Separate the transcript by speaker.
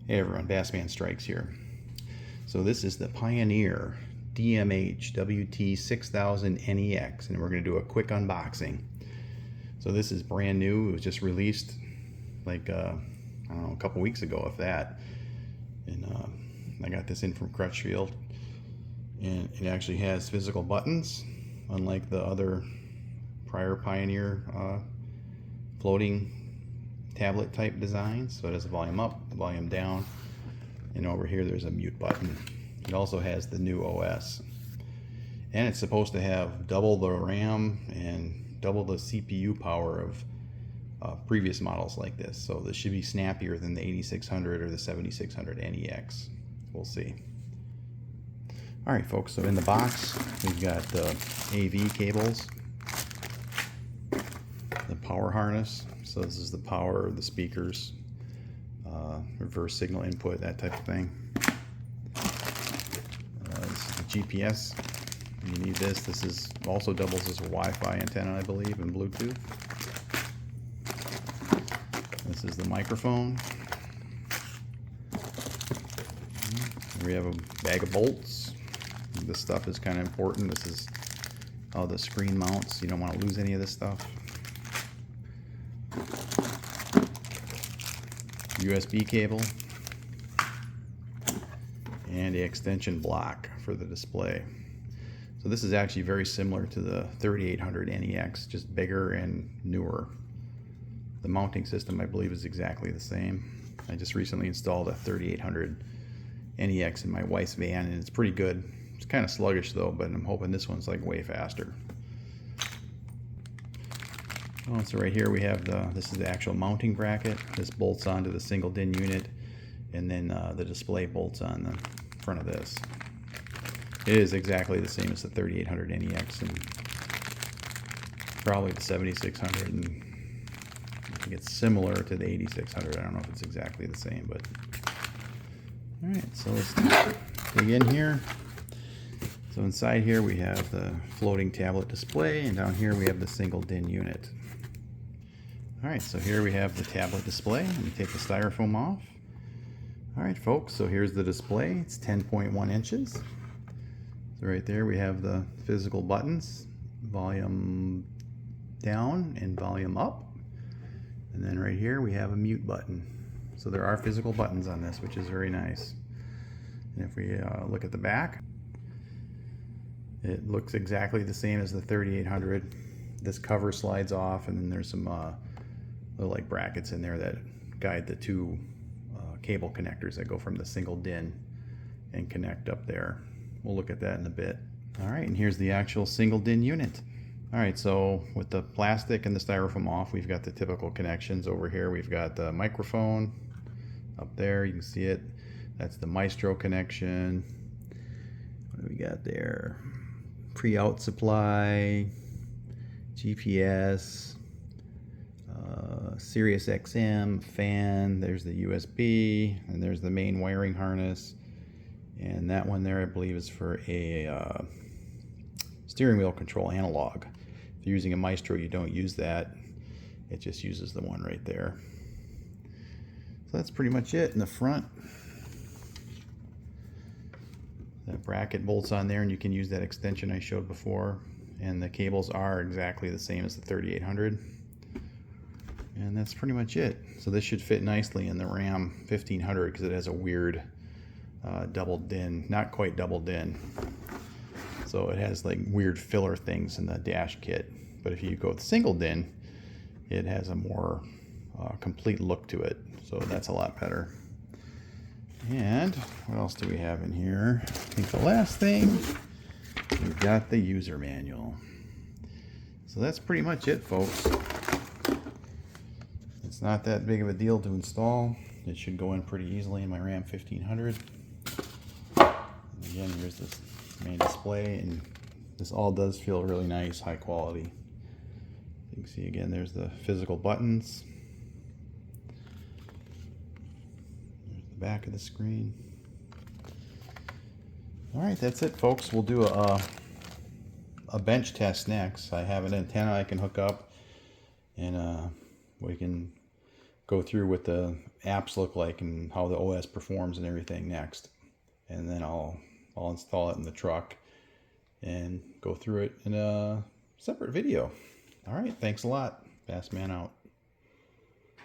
Speaker 1: Hey everyone, Bassman Strikes here. So this is the Pioneer DMH-WT6000NEX, and we're going to do a quick unboxing. So this is brand new. It was just released like I don't know, a couple weeks ago, if that. And I got this in from Crutchfield, and it actually has physical buttons, unlike the other prior Pioneer floating tablet type designs. So it has a volume up, the volume down, and over here there's a mute button. It also has the new OS, and it's supposed to have double the RAM and double the CPU power of previous models like this. So this should be snappier than the 8600 or the 7600 NEX. We'll see. Alright folks, so in the box we've got the AV cables, the power harness. So this is the power of the speakers, reverse signal input, that type of thing. This is the GPS. You need this. This is also doubles as a Wi-Fi antenna, I believe, and Bluetooth. This is the microphone. We have a bag of bolts. This stuff is kind of important. This is all the screen mounts. You don't want to lose any of this stuff. USB cable and the extension block for the display. So this is actually very similar to the 3800 NEX, just bigger and newer. The mounting system, I believe, is exactly the same. I just recently installed a 3800 NEX in my wife's van, and it's pretty good. It's kind of sluggish though, but I'm hoping this one's like way faster. Oh, so right here we have this is the actual mounting bracket. This bolts onto the single DIN unit, and then the display bolts on the front of this. It is exactly the same as the 3800 NEX and probably the 7600, and I think it's similar to the 8600. I don't know if it's exactly the same, but all right. So let's dig in here. So inside here we have the floating tablet display, and down here we have the single DIN unit. Alright, so here we have the tablet display. Let me take the styrofoam off. Alright folks, so here's the display. It's 10.1 inches. So right there we have the physical buttons, volume down and volume up. And then right here we have a mute button. So there are physical buttons on this, which is very nice. And if we look at the back, it looks exactly the same as the 3800. This cover slides off, and then there's some little like brackets in there that guide the two cable connectors that go from the single DIN and connect up there. We'll look at that in a bit. All right, and here's the actual single DIN unit. All right, so with the plastic and the styrofoam off, we've got the typical connections. Over here we've got the microphone up there, you can see it. That's the Maestro connection. What do we got there? Pre-out supply, GPS, Sirius XM, fan, there's the USB, and there's the main wiring harness. And that one there I believe is for a steering wheel control analog. If you're using a Maestro, you don't use that. It just uses the one right there. So that's pretty much it in the front. That bracket bolts on there, and you can use that extension I showed before. And the cables are exactly the same as the 3800. And that's pretty much it. So this should fit nicely in the Ram 1500 because it has a weird double DIN, not quite double DIN. So it has like weird filler things in the dash kit. But if you go with single DIN, it has a more complete look to it. So that's a lot better. And what else do we have in here? I think the last thing, we've got the user manual. So that's pretty much it, folks. It's not that big of a deal to install. It should go in pretty easily in my Ram 1500. And again, here's this main display, and this all does feel really nice, high quality. You can see again, there's the physical buttons. There's the back of the screen. All right, that's it, folks. We'll do a bench test next. I have an antenna I can hook up, and we can go through what the apps look like and how the OS performs and everything next. And then I'll install it in the truck and go through it in a separate video. All right, thanks a lot. Fast Man out.